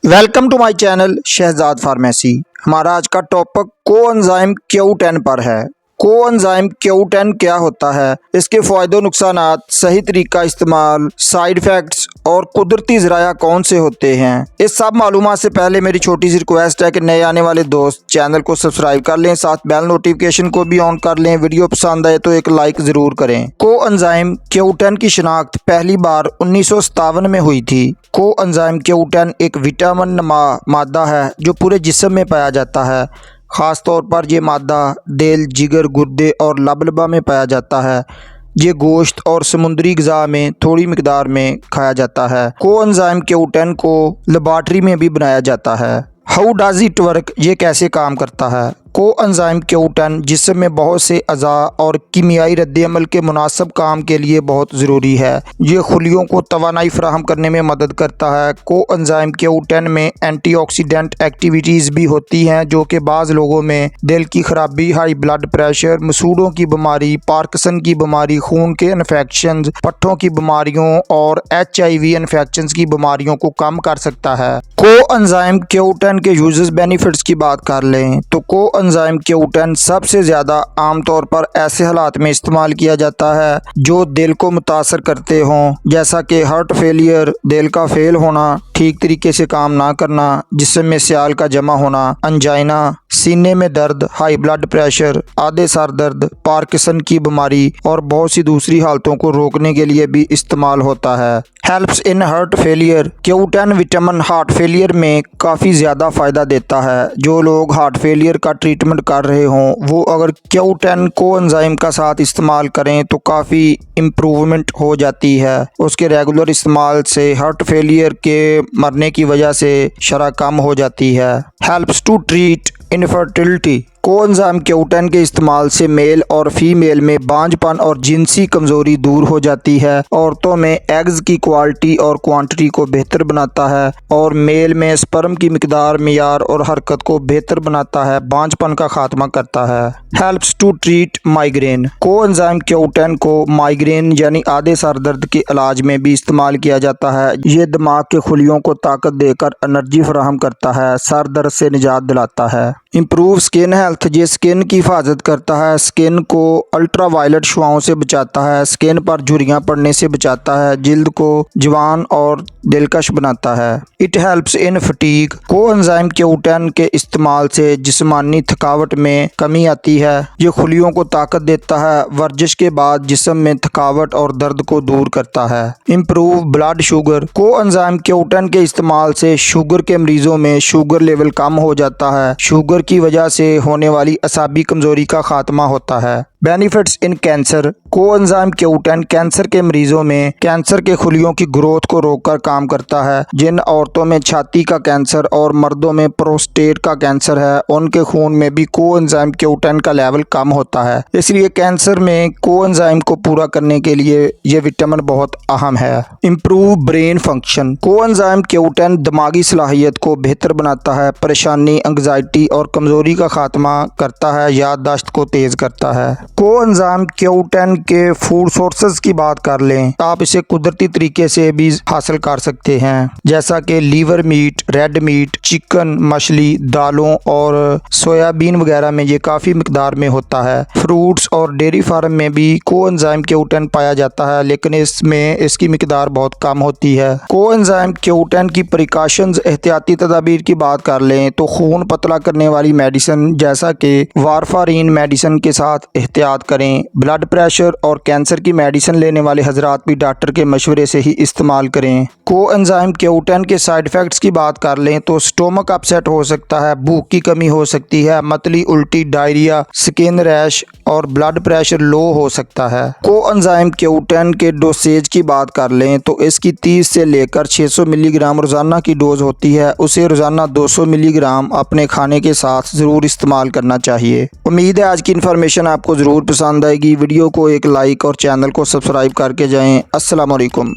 Welcome to my channel Shahzad pharmacy. हमारा आज का टॉपिक कोएंजाइम Q10 पर है। कोएंजाइम Q10 क्या होता है, इसके फ़ायदे नुकसानात, सही तरीका इस्तेमाल, साइड इफ़ेक्ट्स और कुदरती ज़राया कौन से होते हैं। इस सब मालूमात से पहले मेरी छोटी सी रिक्वेस्ट है कि नए आने वाले दोस्त चैनल को सब्सक्राइब कर लें, साथ बेल नोटिफिकेशन को भी ऑन कर लें। वीडियो पसंद आए तो एक लाइक ज़रूर करें। कोएंजाइम Q10 की शिनाख्त पहली बार 1957 में हुई थी। कोएंजाइम Q10 एक विटामिन नमा मादा है जो पूरे जिस्म में पाया जाता है। ख़ास तौर पर यह मादा दिल, जिगर, गुर्दे और लबलबा में पाया जाता है। ये गोश्त और समुद्री ग़िज़ा में थोड़ी मिकदार में खाया जाता है। कोएंजाइम Q10 को लेबॉरेटरी में भी बनाया जाता है। हाउ डज इट वर्क, ये कैसे काम करता है। कोएंजाइम Q10 जिस्म में बहुत से अज़ा और कीमियाई रद्द-ए-अमल के मुनासिब काम के लिए बहुत ज़रूरी है। ये खुलियों को तवानाई फराहम करने में मदद करता है। कोएंजाइम Q10 में एंटीऑक्सीडेंट एक्टिविटीज़ भी होती हैं जो कि बाज़ लोगों में दिल की खराबी, हाई ब्लड प्रेशर, मसूड़ों की बीमारी, पार्किंसन की बीमारी, खून के इन्फेक्शन, पट्ठों की बीमारियों और HIV इन्फेक्शन की बीमारियों को कम कर सकता है। कोएंजाइम Q10 के यूजेस बेनिफिट्स की बात कर लें तो कोएंजाइम Q10 सबसे ज़्यादा आमतौर पर ऐसे हालात में इस्तेमाल किया जाता है जो दिल को मुतासर करते हों, जैसा कि हार्ट फेलियर, दिल का फेल होना, ठीक तरीके से काम ना करना, जिस्म में सियाल का जमा होना, अंजाइना, सीने में दर्द, हाई ब्लड प्रेशर, आधे सर दर्द, पार्किंसन की बीमारी और बहुत सी दूसरी हालतों को रोकने के लिए भी इस्तेमाल होता है। Helps in heart failure, Q10 vitamin heart failure में काफ़ी ज़्यादा फ़ायदा देता है। जो लोग हार्ट फेलियर का ट्रीटमेंट कर रहे हों वो अगर Q10 कोएंजाइम का साथ इस्तेमाल करें तो काफ़ी इम्प्रूवमेंट हो जाती है। उसके रेगुलर इस्तेमाल से हार्ट फेलियर के मरने की वजह से शरह कम हो जाती है। Helps to treat infertility, coenzyme Q10 के इस्तेमाल से मेल और फीमेल में बांझपन और जिनसी कमज़ोरी दूर हो जाती है। औरतों में एग्स की क्वालिटी और क्वांटिटी को बेहतर बनाता है और मेल में स्पर्म की मिकदार, मियार और हरकत को बेहतर बनाता है, बांझपन का खात्मा करता है। Helps to treat migraine, coenzyme Q10 को माइग्रेन यानी आधे सर दर्द के इलाज में भी इस्तेमाल किया जाता है। ये दिमाग के खुलियों को ताकत देकर एनर्जी फराहम करता है, सर दर्द से निजात दिलाता है। इम्प्रूव स्किन हेल्थ, ये स्किन की हिफाजत करता है, स्किन को अल्ट्रा वायलेट शुआओं से बचाता है, स्किन पर झुर्रियाँ पड़ने से बचाता है, जिल्द को जवान और दिलकश बनाता है। It helps in fatigue, coenzyme Q10 के इस्तेमाल से जिस्मानी थकावट में कमी आती है। ये खुलियों को ताकत देता है, वर्जिश के बाद जिस्म में थकावट और दर्द को दूर करता है। Improve blood sugar, coenzyme Q10 के इस्तेमाल से शुगर के मरीजों में शुगर लेवल कम हो जाता है। शुगर की वजह से होने वाली असाबी कमजोरी का खात्मा होता है। Benefits in cancer, coenzyme Q10 cancer के मरीजों में कैंसर के खुलियों की ग्रोथ को रोककर काम करता है। जिन औरतों में छाती का कैंसर और मर्दों में प्रोस्टेट का कैंसर है उनके खून में भी कोएंजाइम Q10 का लेवल कम होता है, इसलिए कैंसर में कोएंजाइम को पूरा करने के लिए ये विटामिन बहुत अहम है। Improve brain function, coenzyme Q10 दिमागी सलाहियत को बेहतर बनाता है, परेशानी, एंग्जाइटी और कमजोरी का खात्मा करता है, याददाश्त को तेज करता है। कोएंजाइम Q10 के फूड सोर्सेज की बात कर लें, आप इसे कुदरती तरीके से भी हासिल कर सकते हैं, जैसा कि liver meat, red meat, chicken, मछली, दालों और सोयाबीन वगैरह में ये काफ़ी मिकदार में होता है। फ्रूट्स और डेयरी फार्म में भी कोएंजाइम Q10 पाया जाता है, लेकिन इसमें इसकी मिकदार बहुत कम होती है। कोएंजाइम Q10 की प्रिकॉशंस, एहतियाती तदाबीर की बात कर लें तो खून पतला करने वाली मेडिसिन जैसा कि वारफारीन मेडिसिन के साथ एहतियात करें। ब्लड प्रेशर और कैंसर की मेडिसिन लेने वाले हजरात भी डॉक्टर के मशवरे से ही इस्तेमाल करें। कोएंजाइम Q10 के साइड इफ़ेक्ट्स की बात कर लें तो स्टोमक अपसेट हो सकता है, भूख की कमी हो सकती है, मतली, उल्टी, डायरिया, स्किन रैश और ब्लड प्रेशर लो हो सकता है। कोएंजाइम Q10 के डोसेज की बात कर लें तो इसकी 30 से लेकर 600 मिलीग्राम रोज़ाना की डोज होती है। उसे रोज़ाना 200 मिलीग्राम अपने खाने के साथ ज़रूर इस्तेमाल करना चाहिए। उम्मीद है आज की इन्फॉर्मेशन आपको ज़रूर पसंद आएगी। वीडियो को एक लाइक और चैनल को सब्सक्राइब करके जाएं। अस्सलाम वालेकुम।